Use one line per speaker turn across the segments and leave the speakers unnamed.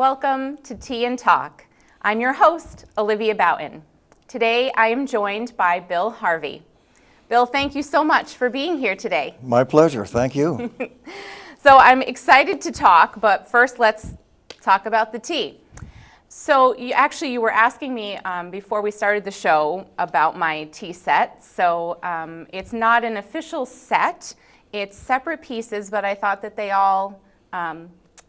Welcome to Tea and Talk. I'm your host, Olivia Boughton. Today I am joined by Bill Harvey. Bill, thank you so much for being here today.
My pleasure, thank you.
So I'm excited to talk, but first let's talk about the tea. So you were asking me before we started the show about my tea set. So it's not an official set, it's separate pieces, but I thought that they all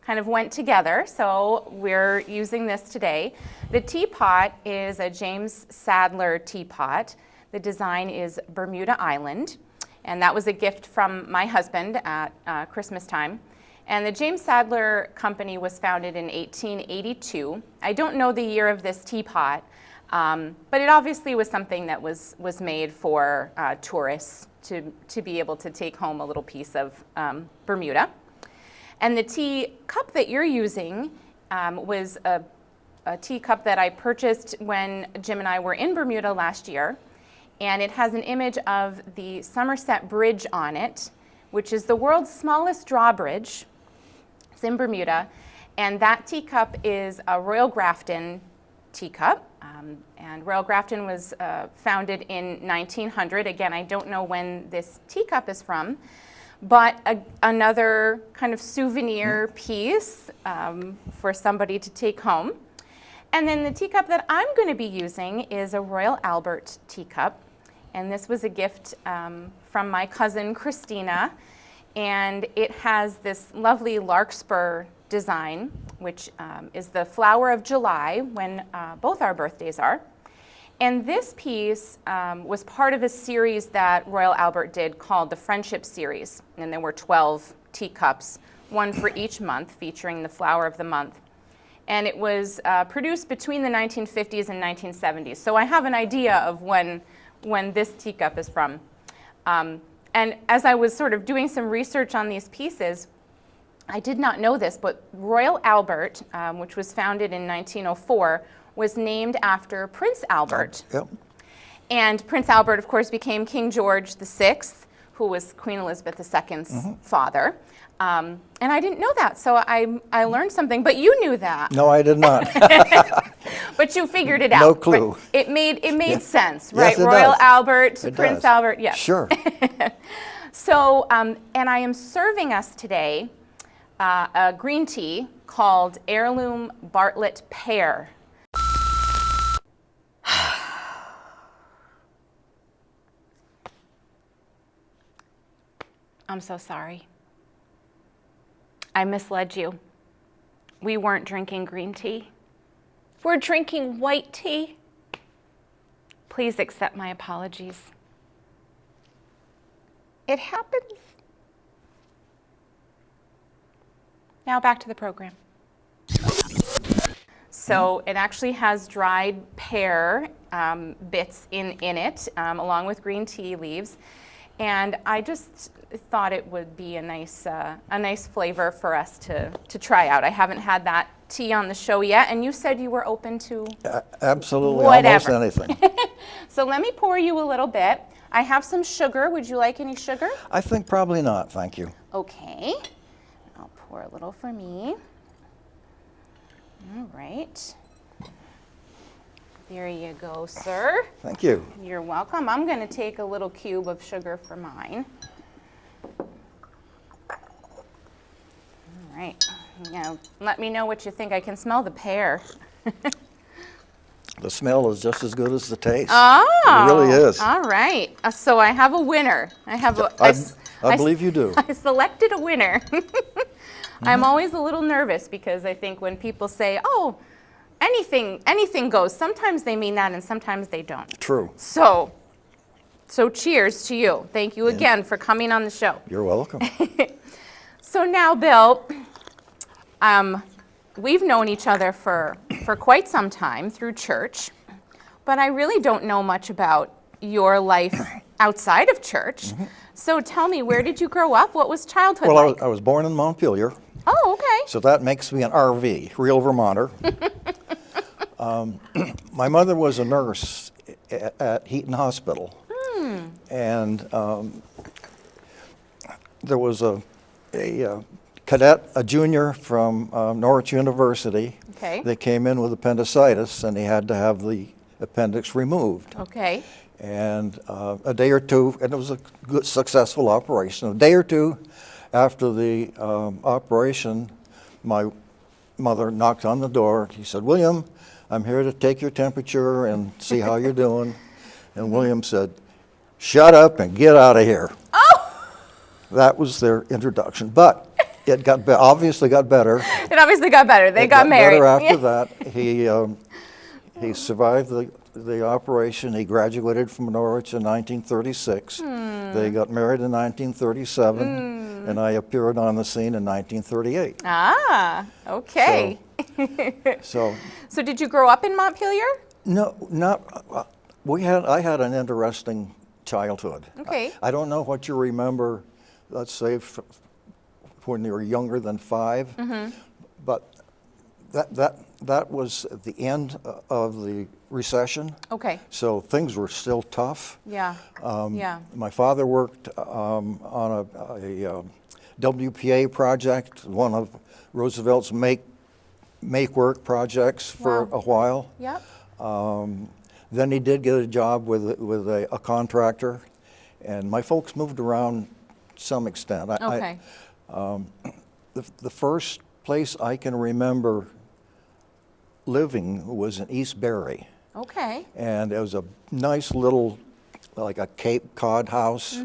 kind of went together, so we're using this today. The teapot is a James Sadler teapot. The design is Bermuda Island, and that was a gift from my husband at Christmas time. And the James Sadler Company was founded in 1882. I don't know the year of this teapot, but it obviously was something that was made for tourists to be able to take home a little piece of Bermuda. And the tea cup that you're using was a tea cup that I purchased when Jim and I were in Bermuda last year. And it has an image of the Somerset Bridge on it, which is the world's smallest drawbridge. It's in Bermuda. And that teacup is a Royal Grafton teacup. And Royal Grafton was founded in 1900. Again, I don't know when this teacup is from. But another kind of souvenir piece for somebody to take home. And then the teacup that I'm going to be using is a Royal Albert teacup. And this was a gift from my cousin Christina. And it has this lovely larkspur design, which is the flower of July when both our birthdays are. And this piece was part of a series that Royal Albert did called the Friendship Series. And there were 12 teacups, one for each month, featuring the flower of the month. And it was produced between the 1950s and 1970s. So I have an idea of when this teacup is from. And as I was sort of doing some research on these pieces, I did not know this, but Royal Albert, which was founded in 1904, was named after Prince Albert.
Yep.
And Prince Albert, of course, became King George VI, who was Queen Elizabeth II's father. And I didn't know that, so I learned something, but you knew that.
No, I did not.
But you figured it out.
No clue.
Right? It made sense, right?
Yes, it
Royal
does.
Albert,
It
Prince
does.
Albert, yes.
Sure.
So, and I am serving us today a green tea called Heirloom Bartlett Pear. I'm so sorry. I misled you. We weren't drinking green tea. We're drinking white tea. Please accept my apologies. It happens. Now back to the program. So it actually has dried pear bits in it, along with green tea leaves. And I just thought it would be a nice flavor for us to try out. I haven't had that tea on the show yet, and you said you were open to
Absolutely,
whatever.
almost anything.
So let me pour you a little bit. I have some sugar. Would you like any sugar?
I think probably not, thank you.
Okay. I'll pour a little for me. All right. There you go, sir.
Thank you.
You're welcome. I'm going to take a little cube of sugar for mine. All right. Now, let me know what you think. I can smell the pear.
The smell is just as good as the taste.
Oh,
it really is.
All right. So I have a winner.
I believe you do.
I selected a winner. I'm always a little nervous because I think when people say, "Oh, anything goes," sometimes they mean that and sometimes they don't.
True.
So cheers to you. Thank you again for coming on the show.
You're welcome.
So now, Bill, we've known each other for quite some time through church, but I really don't know much about your life outside of church. So tell me, where did you grow up? What was childhood like?
I was born in Montpelier.
Oh, okay.
So that makes me an RV, real Vermonter. My mother was a nurse at Heaton Hospital. And there was a cadet, a junior from Norwich University.
Okay.
They came in with appendicitis, and he had to have the appendix removed.
Okay.
And a day or two, and it was a good, successful operation. A day or two after the operation, my mother knocked on the door. He said, "William, I'm here to take your temperature and see how you're doing." And William said, "Shut up and get out of here."
Oh!
That was their introduction. But it obviously got better.
It obviously got better. They got married.
Better after that. He survived the operation. He graduated from Norwich in 1936. They got married in 1937, and I appeared on the scene in 1938.
Ah, okay.
So
So did you grow up in Montpelier?
no, not. I had an interesting childhood.
Okay.
I don't know what you remember. Let's say when you were younger than 5, but that was at the end of the recession.
Okay.
So things were still tough.
Yeah. Yeah.
My father worked on a WPA project, one of Roosevelt's make work projects for
Wow.
a while.
Yep.
Then he did get a job with a contractor, and my folks moved around to some extent.
Okay.
The first place I can remember living was in East Barry,
Okay.
and it was a nice little, like a Cape Cod house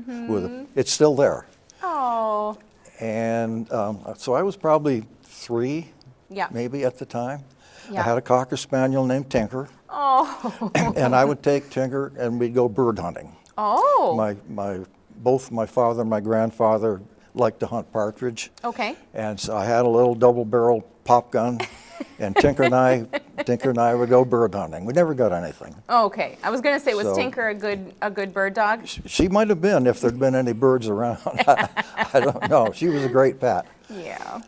it's still there.
Oh.
And so I was probably 3,
Yeah.
maybe at the time.
Yeah.
I had a Cocker Spaniel named Tinker,
Oh.
and I would take Tinker and we'd go bird hunting.
Oh.
Both my father and my grandfather liked to hunt partridge.
Okay.
And so I had a little double-barrel pop gun, and Tinker and I would go bird hunting. We never got anything.
Okay. I was going to say, was
So-
Tinker a good bird dog?
She might have been if there'd been any birds around. I don't know. She was a great pat.
Yeah.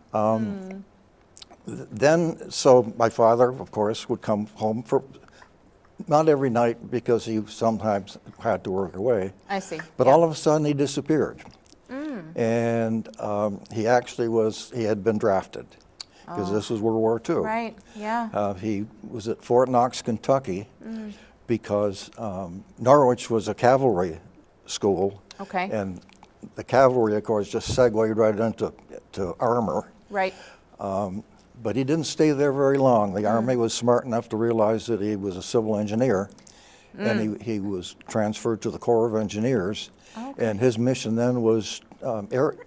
Then, so my father, of course, would come home for, not every night because he sometimes had to work away,
I see.
but
Yeah.
all of a sudden he disappeared. And he had been drafted because this was World War II.
Right. Yeah.
He was at Fort Knox, Kentucky, because Norwich was a cavalry school.
Okay.
And the cavalry, of course, just segued right into armor.
Right.
But he didn't stay there very long. The Army was smart enough to realize that he was a civil engineer, and he was transferred to the Corps of Engineers.
Okay.
And his mission then was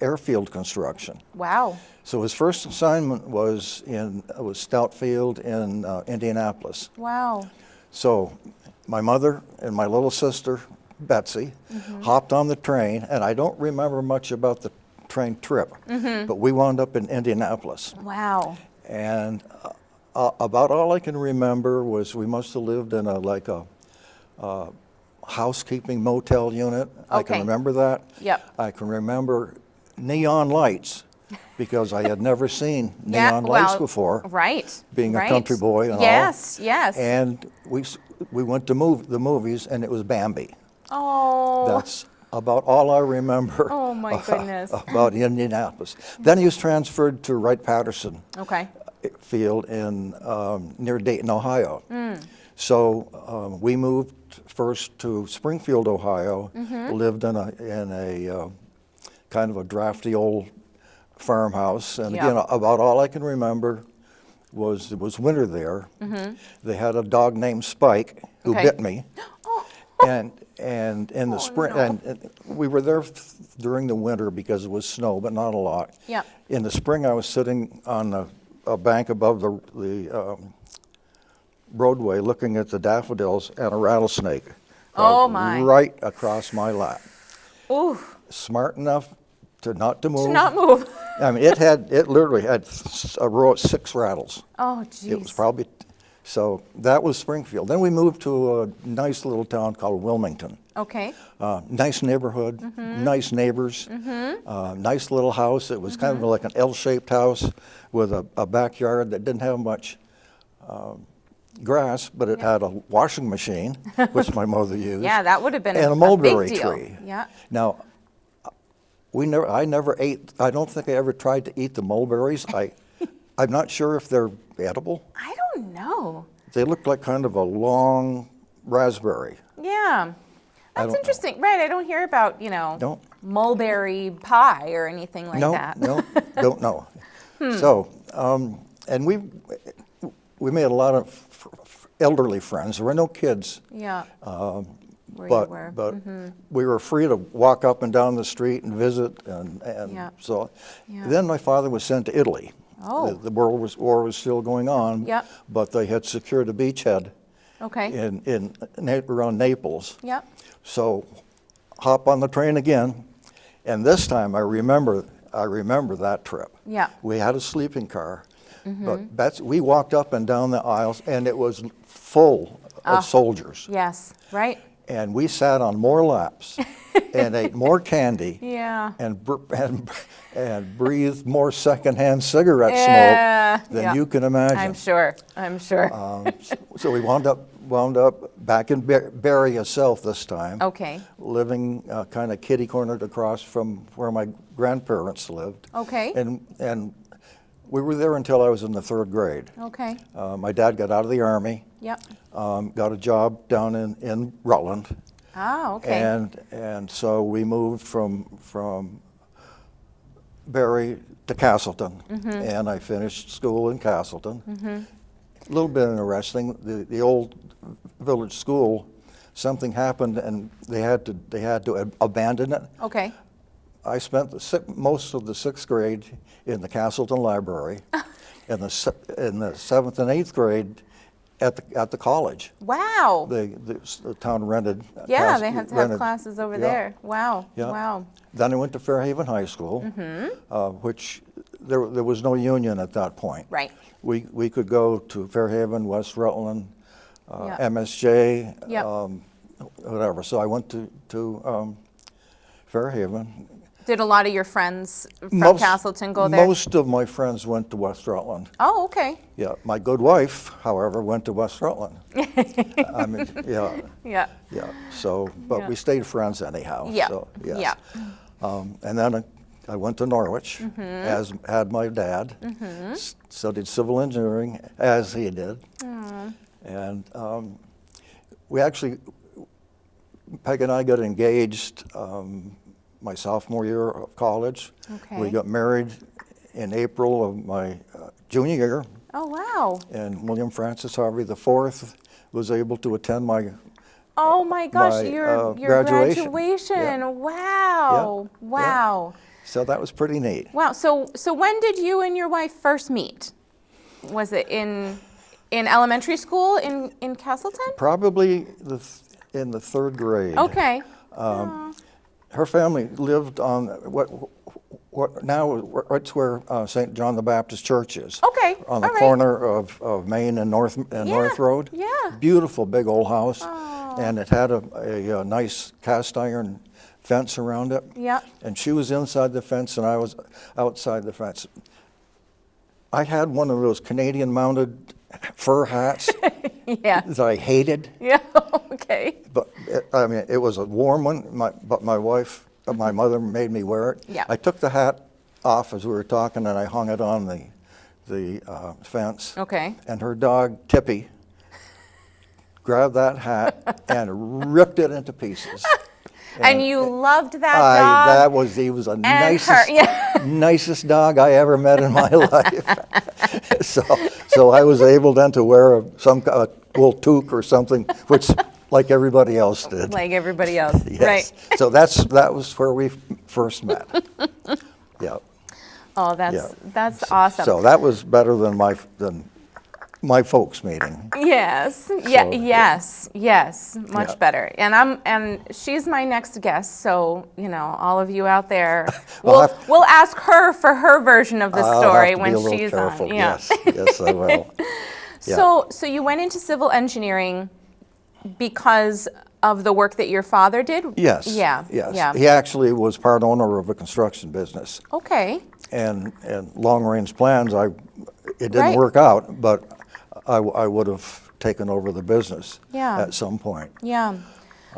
airfield construction.
Wow.
So his first assignment was Stout Field in Indianapolis.
Wow.
So my mother and my little sister, Betsy, hopped on the train, and I don't remember much about the train trip, but we wound up in Indianapolis.
Wow.
And about all I can remember was we must have lived in a housekeeping motel unit. I can
Okay.
remember that.
Yep.
I can remember neon lights because I had never seen
Yeah,
neon lights
well,
before,
Right.
being
right.
a country boy and all.
Yes. Yes.
And we went to the movies, and it was Bambi.
Oh.
That's about all I remember.
Oh, my goodness.
About Indianapolis. Then he was transferred to Wright-Patterson
Okay.
Field in near Dayton, Ohio. So we moved first to Springfield, Ohio. Lived in a kind of a drafty old farmhouse, and
Yeah.
again, about all I can remember was it was winter there. They had a dog named Spike who
Okay.
bit me, and in the spring,
no.
and we were there during the winter because it was snow, but not a lot.
Yeah.
In the spring, I was sitting on a bank above the roadway, looking at the daffodils, and a rattlesnake
Oh,
crawled
my.
right across my lap.
Ooh.
Smart enough not to move.
To not move.
I mean, it literally had a row of 6 rattles.
Oh, geez.
It was probably, so that was Springfield. Then we moved to a nice little town called Wilmington.
Okay.
Nice neighborhood, nice neighbors, nice little house. It was kind of like an L-shaped house with a backyard that didn't have much grass, but it had a washing machine, which my mother used.
Yeah, that would have been
and a
big
mulberry
deal.
tree.
Yeah.
Now, I never ate, I don't think I ever tried to eat the mulberries. I'm not sure if they're edible.
I don't know.
They look like kind of a long raspberry.
Yeah. That's
don't
interesting. Right, I don't hear about,
No.
mulberry pie or anything like that.
No, don't know. So, and we made a lot of elderly friends. There were no kids.
Yeah. Where
But,
you were.
but we were free to walk up and down the street and visit, and
Yeah.
so
Yeah.
then my father was sent to Italy.
Oh.
The war was still going on,
Yep.
but they had secured a beachhead
Okay.
around Naples.
Yep.
So hop on the train again, and this time I remember that trip.
Yeah.
We had a sleeping car, but we walked up and down the aisles, and it was full of soldiers.
Yes. Right.
And we sat on more laps and ate more candy
Yeah.
and breathed more secondhand cigarette smoke than
Yeah.
you can imagine.
I'm sure.
So we wound up back in Barrie itself this time.
Okay.
Living kind of kitty cornered across from where my grandparents lived.
Okay.
And we were there until I was in the 3rd grade.
Okay.
My dad got out of the Army.
Yep.
Got a job down in Rutland.
Ah, okay.
And so we moved from Barrie to Castleton, and I finished school in Castleton. A little bit interesting. The old village school, something happened, and they had to abandon it.
Okay.
I spent most of the 6th grade in the Castleton Library, and in the 7th and 8th grade at the college.
Wow.
The town rented.
Yeah, they had to have classes over there. Wow.
Yeah.
Wow.
Then I went to Fairhaven High School, which there was no union at that point.
Right.
We could go to Fairhaven, West Rutland,
Yeah.
MSJ,
Yep.
whatever. So I went to Fairhaven.
Did a lot of your friends from Castleton go there?
Most of my friends went to West Rutland.
Oh, okay.
Yeah, my good wife, however, went to West Rutland. I mean, yeah,
Yeah.
yeah. So, but
Yeah.
we stayed friends anyhow.
Yeah.
So, yes.
Yeah.
And then I went to Norwich, as had my dad. Studied civil engineering, as he did. And we actually, Peg and I got engaged my sophomore year of college.
Okay.
We got married in April of my junior year.
Oh, wow.
And William Francis Harvey IV was able to attend my
Oh my gosh,
my,
your
graduation.
graduation.
Yeah.
Wow.
Yeah.
Wow.
So that was pretty neat.
Wow. So when did you and your wife first meet? Was it in elementary school in Castleton?
Probably in the 3rd grade.
Okay.
Her family lived on what now it's where St. John the Baptist Church is.
Okay.
On the
All right.
corner of Main and North Road.
Yeah.
Beautiful big old house,
Oh.
and it had a nice cast iron fence around it.
Yeah.
And she was inside the fence, and I was outside the fence. I had one of those Canadian mounted fur hats
Yeah.
that I hated.
Yeah. Okay.
But it was a warm one. But my wife, my mother made me wear it.
Yeah.
I took the hat off as we were talking, and I hung it on the fence.
Okay.
And her dog Tippy grabbed that hat and ripped it into pieces.
And you loved that dog?
He was the
her,
nicest dog I ever met in my life. So I was able then to wear some wool toque or something, which like everybody else did.
Like everybody else.
Yes.
Right.
So that was where we first met. Yeah.
Oh, that's awesome.
So that was better than my folks meeting.
Yes. Yeah.
So,
yes. Much
Yeah.
better. And she's my next guest. So all of you out there,
I'll
we'll ask her for her version of the
I'll
story
have to
when
be a little
she's
careful.
on. Yeah.
Yes, I will. Yeah.
So you went into civil engineering because of the work that your father did?
Yes.
Yeah.
Yes.
Yeah.
He actually was part owner of a construction business.
Okay.
And long range plans, it didn't
Right.
work out, but I would have taken over the business
Yeah.
at some point.
Yeah.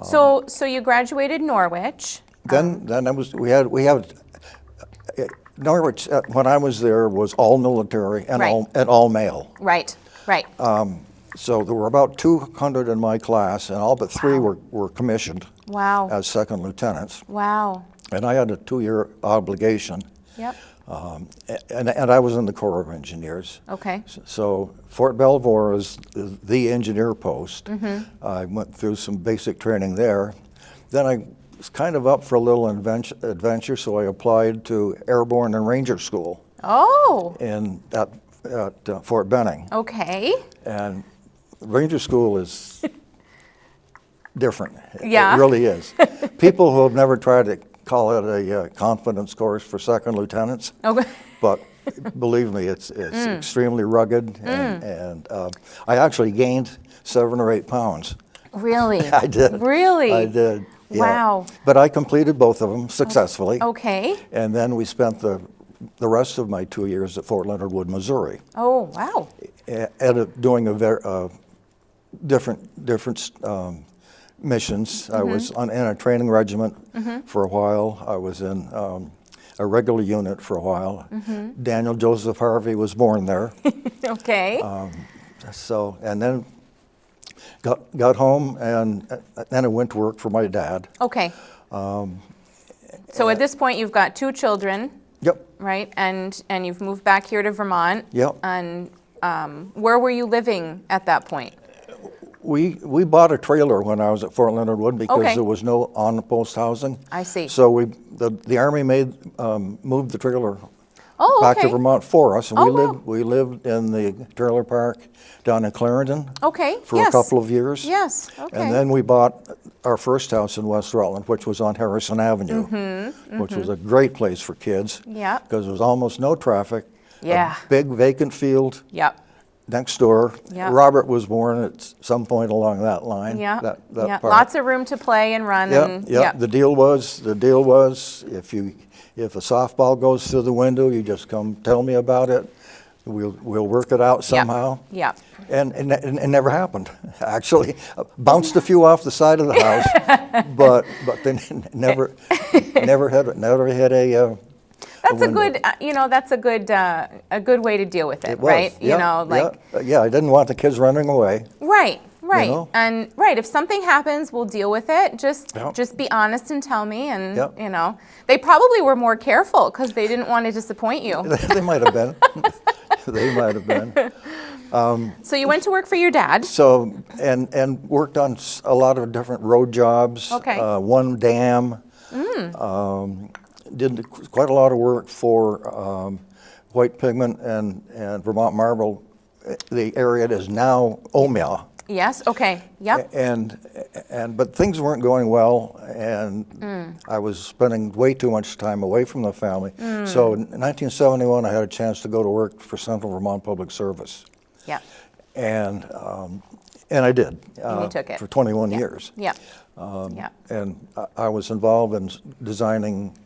So you graduated Norwich.
Then we had. In other words, when I was there, was all military and
Right.
all male.
Right, right.
So there were about 200 in my class, and all but three were commissioned
Wow.
as second lieutenants.
Wow.
And I had a 2-year obligation.
Yep.
And I was in the Corps of Engineers.
Okay.
So Fort Belvoir is the engineer post.
Mm-hmm.
I went through some basic training there. Then I was kind of up for a little adventure, so I applied to Airborne and Ranger School
Oh,
at Fort Benning.
okay.
And Ranger School is different.
Yeah.
It really is. People who have never tried to call it a confidence course for second lieutenants,
Okay.
but believe me, it's extremely rugged, and I actually gained 7 or 8 pounds.
Really?
I did.
Really?
I did. Yeah.
Wow.
But I completed both of them successfully.
Okay.
And then we spent the rest of my 2 years at Fort Leonard Wood, Missouri,
Oh, wow.
doing different missions. I was in a training regiment for a while. I was in a regular unit for a while. Daniel Joseph Harvey was born there.
Okay.
So, and then got home, and then I went to work for my dad.
Okay. So at this point, you've got 2 children,
Yep.
right? And you've moved back here to Vermont.
Yep.
And where were you living at that point?
We bought a trailer when I was at Fort Leonard Wood because
Okay.
there was no on-post housing.
I see.
So the Army moved the trailer
Oh,
back to
okay.
Vermont for us, and
Oh, wow.
we lived in the trailer park down in Clarendon
Okay.
for
Yes.
a couple of years.
Yes. Okay.
And then we bought our first house in West Rutland, which was on Harrison Avenue, which was a great place for kids.
Yeah.
Because there was almost no traffic.
Yeah.
A big vacant field
Yep.
next door.
Yeah.
Robert was born at some point along that line.
Yeah.
That
Yeah.
part.
Lots of room to play and run.
Yeah,
And,
yeah. The deal was if a softball goes through the window, you just come tell me about it. We'll work it out somehow.
Yeah.
And it never happened. Actually, bounced a few off the side of the house, but then never hit a.
That's a
window.
good, that's a good way to deal with it,
It was.
right?
Yeah, yeah. I didn't want the kids running away.
Right, right.
know?
And right, if something happens, we'll deal with it.
Yeah.
Just be honest and tell me, and
Yeah.
they probably were more careful because they didn't want to disappoint you.
They might have been. They might have been.
So you went to work for your dad.
So and worked on a lot of different road jobs.
Okay.
One dam. Did quite a lot of work for White Pigment and Vermont Marble, the area that is now Omaha.
Yes. Okay. Yep.
But things weren't going well, and I was spending way too much time away from the family. So in 1971, I had a chance to go to work for Central Vermont Public Service,
Yeah.
and I did.
And you took it.
For 21 years.
Yeah. Yeah.
And I was involved in designing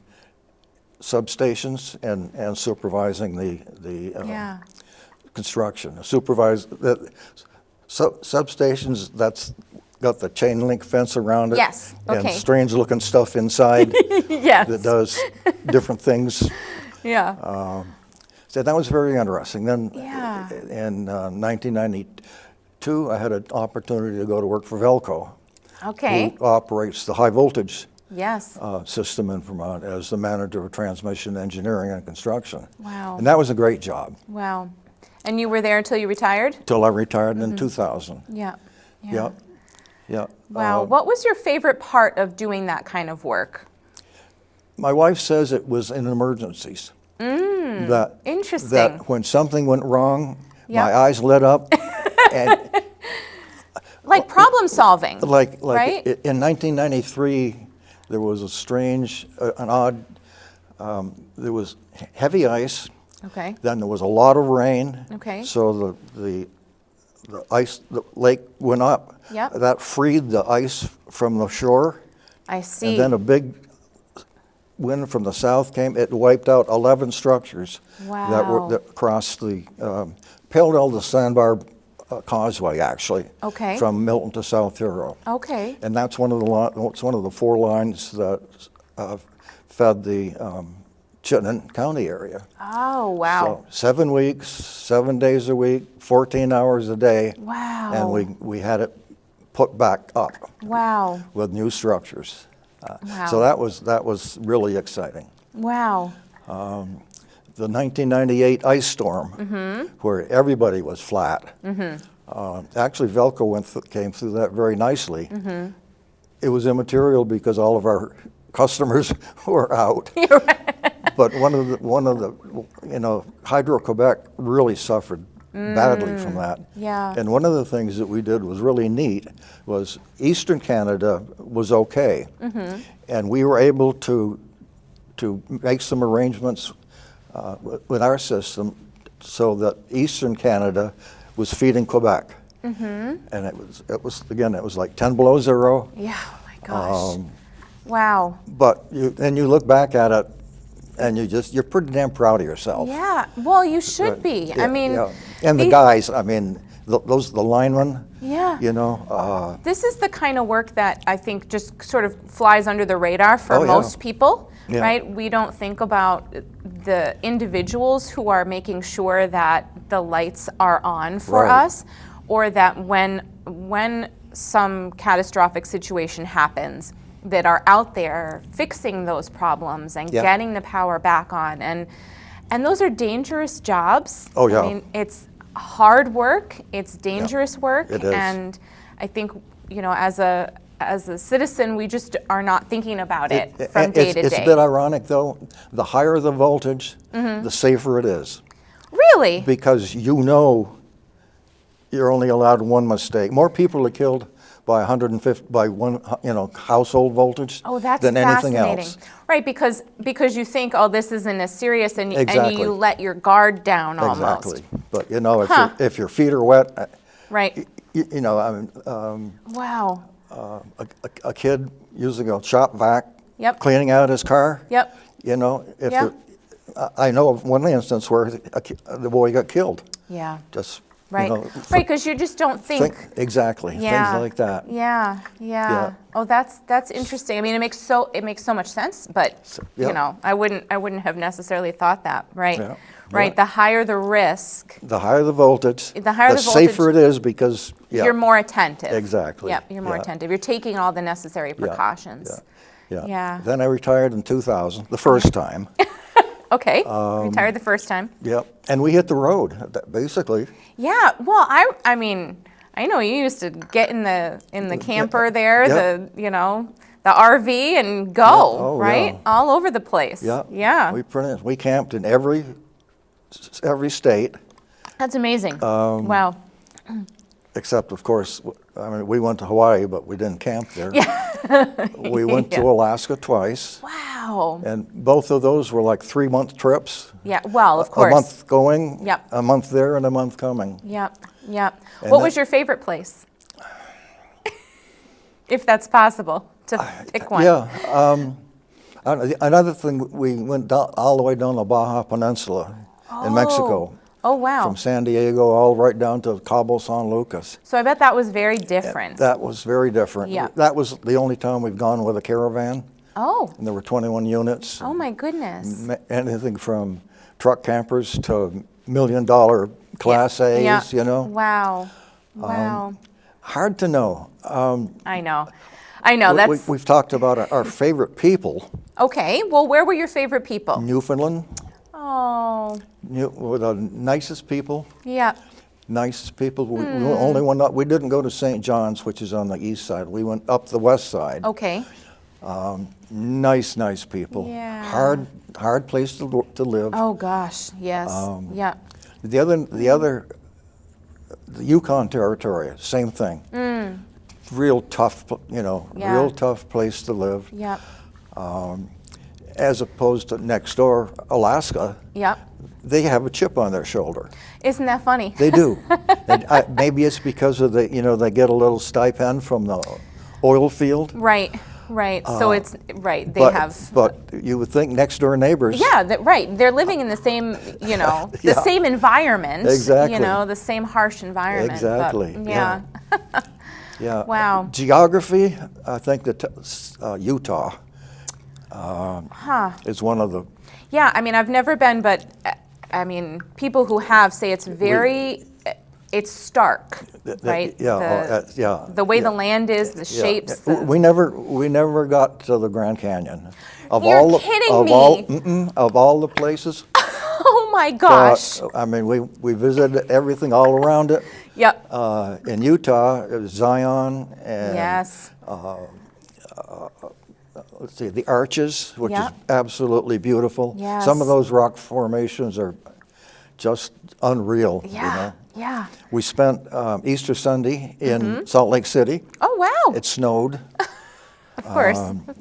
substations and supervising the
Yeah.
construction. Substations, that's got the chain link fence around it.
Yes, okay.
And strange looking stuff inside
Yes.
that does different things.
Yeah.
So that was very interesting. Then
Yeah.
in 1992, I had an opportunity to go to work for Velco,
Okay.
who operates the high voltage
Yes.
system in Vermont as the manager of transmission engineering and construction.
Wow.
And that was a great job
Wow. And you were there until you retired?
till I retired in 2000.
Yeah.
Yeah. Yeah.
Wow. What was your favorite part of doing that kind of work?
My wife says it was in emergencies.
Interesting.
That when something went wrong,
Yeah.
my eyes lit up. And
Like problem solving.
like
right?
in 1993, there was a strange, an odd, there was heavy ice.
Okay.
Then there was a lot of rain.
Okay.
So the ice, the lake went up.
Yep.
That freed the ice from the shore.
I see.
And then a big wind from the south came. It wiped out 11 structures
Wow.
that crossed the parallel the Sandbar Causeway, actually.
Okay.
From Milton to South Hero.
Okay.
And that's one of the 4 lines that fed the Chittenden County area.
Oh, wow.
So 7 weeks, 7 days a week, 14 hours a day.
Wow.
And we had it put back up
Wow.
with new structures.
Wow.
So that was really exciting.
Wow.
The 1998 ice storm, where everybody was flat. Actually, Velcro came through that very nicely. It was immaterial because all of our customers were out. But one of the Hydro-Quebec really suffered badly from that.
Yeah.
And one of the things that we did was really neat was Eastern Canada was okay. And we were able to make some arrangements with our system so that Eastern Canada was feeding Quebec. And it was like 10 below zero.
Yeah, oh my gosh. Wow.
But then you look back at it and you're pretty damn proud of yourself.
Yeah, well, you should be.
Yeah,
I mean,
yeah. And the guys, I mean, the linemen,
yeah.
you know.
This is the kind of work that I think just sort of flies under the radar for
Oh, yeah.
most people,
Yeah.
right? We don't think about the individuals who are making sure that the lights are on for
Right.
us, or that when some catastrophic situation happens, that are out there fixing those problems and
Yeah.
getting the power back on. And those are dangerous jobs.
Oh, yeah.
I mean, it's hard work, it's dangerous work,
it is.
and I think, you know, as a citizen, we just are not thinking about it from day to day.
It's a bit ironic, though. The higher the voltage, the safer it is.
Really?
Because you know you're only allowed one mistake. More people are killed by 150 by one household voltage
Oh, that's
than anything
fascinating.
else.
Right, because you think, oh, this isn't as serious, and
Exactly.
you let your guard down almost.
Exactly. But you know,
Huh.
if your feet are wet,
Right.
you know, I mean,
Wow.
a kid using a shop vac,
Yep.
cleaning out his car.
Yep.
You know, if
Yeah.
I know of one instance where the boy got killed.
Yeah.
Just
Right.
You know,
Right, because you just don't think.
exactly.
Yeah.
Things like that.
Yeah. Oh, that's interesting. I mean, it makes so much sense, but
yeah.
you know, I wouldn't have necessarily thought that. Right.
Yeah.
Right.
Yeah.
The higher the risk,
The higher the voltage,
The higher the
safer
voltage,
it is because
you're more attentive.
Exactly.
Yep. You're more
Yeah.
attentive. You're taking all the necessary precautions.
Yeah. Then I retired in 2000, the first time.
Okay. Retired the first time.
Yep. And we hit the road, basically.
Yeah. Well, I mean, I know you used to get in the camper there,
Yeah.
the RV and go,
Oh,
right?
yeah.
All over the place.
Yeah.
Yeah.
We camped in every state,
That's amazing. Wow.
except of course, I mean, we went to Hawaii, but we didn't camp there. We went to Alaska twice.
Wow.
And both of those were like 3-month trips.
Yeah. Well, of course.
A month going,
Yep.
a month there, and a month coming.
Yep. Yep.
And
What was your favorite place? If that's possible to pick one.
Yeah. Another thing, we went all the way down the Baja Peninsula in Mexico.
Oh, wow.
From San Diego all right down to Cabo San Lucas.
So I bet that was very different.
That was very different.
Yeah.
That was the only time we've gone with a caravan.
Oh.
And there were 21 units.
Oh my goodness.
Anything from truck campers to $1 million Class A's,
Yeah.
you know.
Wow. Wow.
Hard to know.
I know. That's
We've talked about our favorite people.
okay. Well, where were your favorite people?
Newfoundland,
Oh.
were the nicest people.
Yeah.
Nicest people. We only went up. We didn't go to St. John's, which is on the east side. We went up the west side.
Okay.
Nice people.
Yeah.
Hard place to live.
Oh gosh. Yes. Yeah.
The Yukon Territory, same thing. Real tough,
Yeah.
real tough place to live.
Yep.
As opposed to next door, Alaska,
Yep.
they have a chip on their shoulder.
Isn't that funny?
They do. Maybe it's because of they get a little stipend from the oil field.
Right. Right. So it's right. They
but,
have.
But you would think next door neighbors.
Yeah. Right. They're living in the same, the
Yeah.
same environment.
Exactly.
The same harsh environment. but,
Exactly.
yeah.
Yeah.
Wow.
Geography, I think that Utah. It's one of the
Yeah, I mean, I've never been, but I mean, people who have say it's very, it's stark, right?
Yeah.
The way the land is, the shapes.
We never got to the Grand Canyon.
You're kidding me.
Of all the places.
Oh my gosh.
I mean, we visited everything all around it.
Yep.
In Utah, it was Zion and
Yes.
let's see, the Arches, which is
Yep.
absolutely beautiful.
Yes.
Some of those rock formations are just unreal.
Yeah.
You know?
Yeah.
We spent Easter Sunday in Salt Lake City.
Oh wow.
It snowed.
Of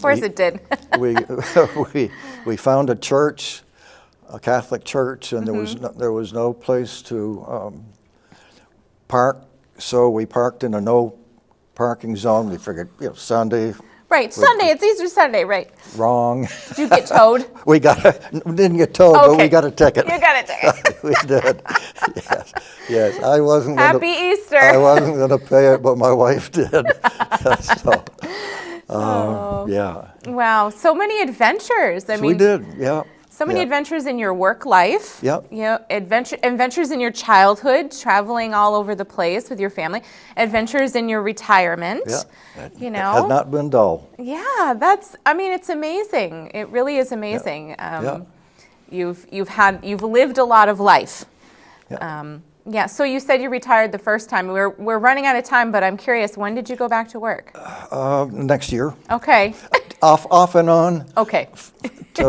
course it did.
we found a church, a Catholic church, and there was no place to park, so we parked in a no parking zone. We figured, Sunday.
Right, Sunday. It's Easter Sunday, right?
Wrong.
Did you get towed?
We didn't get towed, but we got a ticket.
You got a ticket.
We did. Yes. I wasn't.
Happy Easter.
I wasn't going to pay it, but my wife did. Yeah.
Wow, so many adventures. I mean,
We did. Yeah.
so many adventures in your work life.
Yep.
You know, adventures in your childhood, traveling all over the place with your family. Adventures in your retirement.
Yeah.
You
It
know.
has not been dull.
Yeah, it's amazing. It really is amazing.
Yeah.
You've lived a lot of life.
Yeah.
So you said you retired the first time. We're running out of time, but I'm curious, when did you go back to work?
Next year.
Okay.
Off and on.
Okay.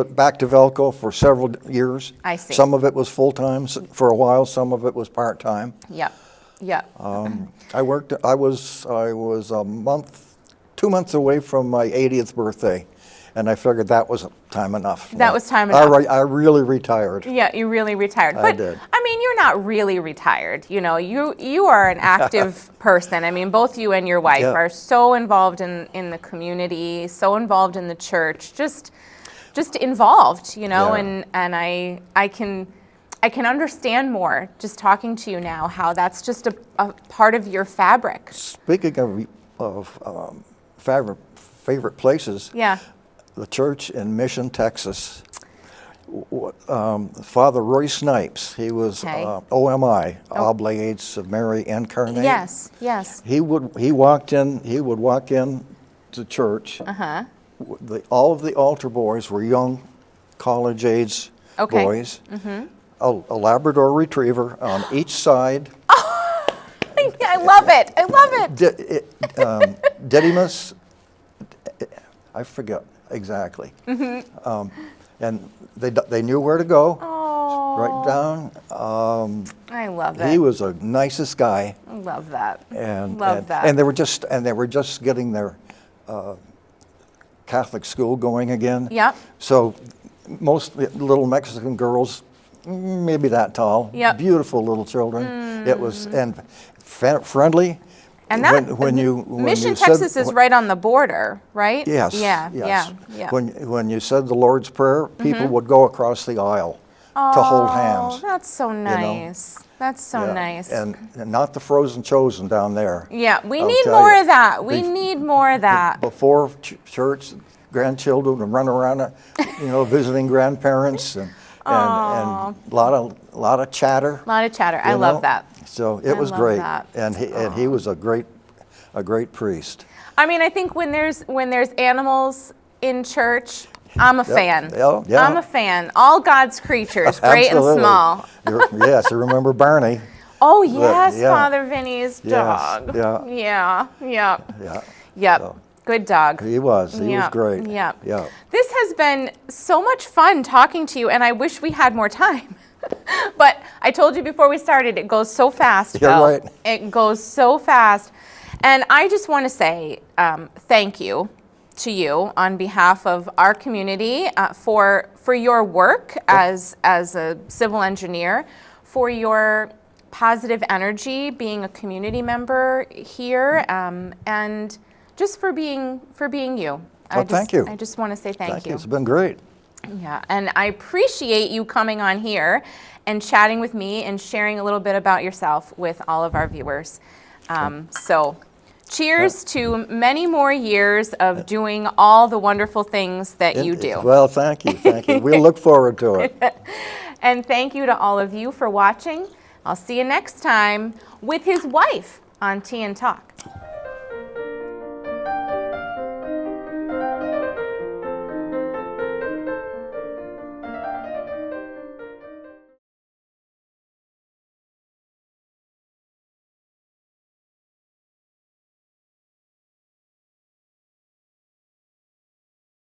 Back to Velco for several years.
I see.
Some of it was full-time for a while, some of it was part-time.
Yep. Yep.
I was 2 months away from my 80th birthday, and I figured that was time enough.
That was time enough.
I really retired.
Yeah, you really retired.
I
But
did.
I mean, you're not really retired. You know, you are an active person. I mean, both you and your wife
Yeah.
are so involved in the community, so involved in the church, just involved, you know,
Yeah.
and I can understand more just talking to you now how that's just a part of your fabric.
Speaking of favorite places,
Yeah.
the church in Mission, Texas. Father Roy Snipes, he was
Okay.
OMI, Oblates of Mary Incarnate.
Yes. Yes.
He would walk in to church.
Uh-huh.
All of the altar boys were young, college-age
Okay.
boys. A Labrador Retriever on each side.
I love it. I love it.
Didymus, I forget exactly. And they knew where to go.
Oh.
Right down.
I love it.
He was the nicest guy.
I love that.
And
Love that.
And they were just getting their Catholic school going again.
Yep.
So most little Mexican girls, maybe that tall.
Yep.
Beautiful little children. It was friendly.
And that Mission, Texas is right on the border, right?
Yes.
Yeah.
Yes.
Yeah.
When you said the Lord's Prayer, people would go across the aisle to hold hands.
Oh, that's so nice. That's so
Yeah.
nice.
And not the frozen chosen down there.
Yeah, we
I'll
need
tell
more
you.
of that. We need more of that.
Before church, grandchildren would run around, visiting grandparents and a lot of chatter.
A lot of chatter. I love that.
So it was
love
great,
that.
and he was a great priest.
I mean, I think when there's animals in church, I'm a fan.
Yeah.
I'm a fan. All God's creatures, great and
Absolutely.
small.
Yes, you remember Barney.
Oh yes,
yeah.
Father Vinny's
Yes,
dog.
yeah.
Yeah.
Yeah.
Yep.
So,
Good dog.
he was great.
Yeah.
Yeah.
This has been so much fun talking to you, and I wish we had more time. But I told you before we started, it goes so fast,
You're
Bill.
right.
It goes so fast. And I just want to say thank you to you on behalf of our community for your work as a civil engineer, for your positive energy, being a community member here, and just for being you.
Thank you.
I just want to say thank you.
It's been great.
Yeah, and I appreciate you coming on here and chatting with me and sharing a little bit about yourself with all of our viewers. So Cheers to many more years of doing all the wonderful things that you do.
Well, thank you, thank you. We'll look forward to it.
And thank you to all of you for watching. I'll see you next time with his wife on Tea and Talk.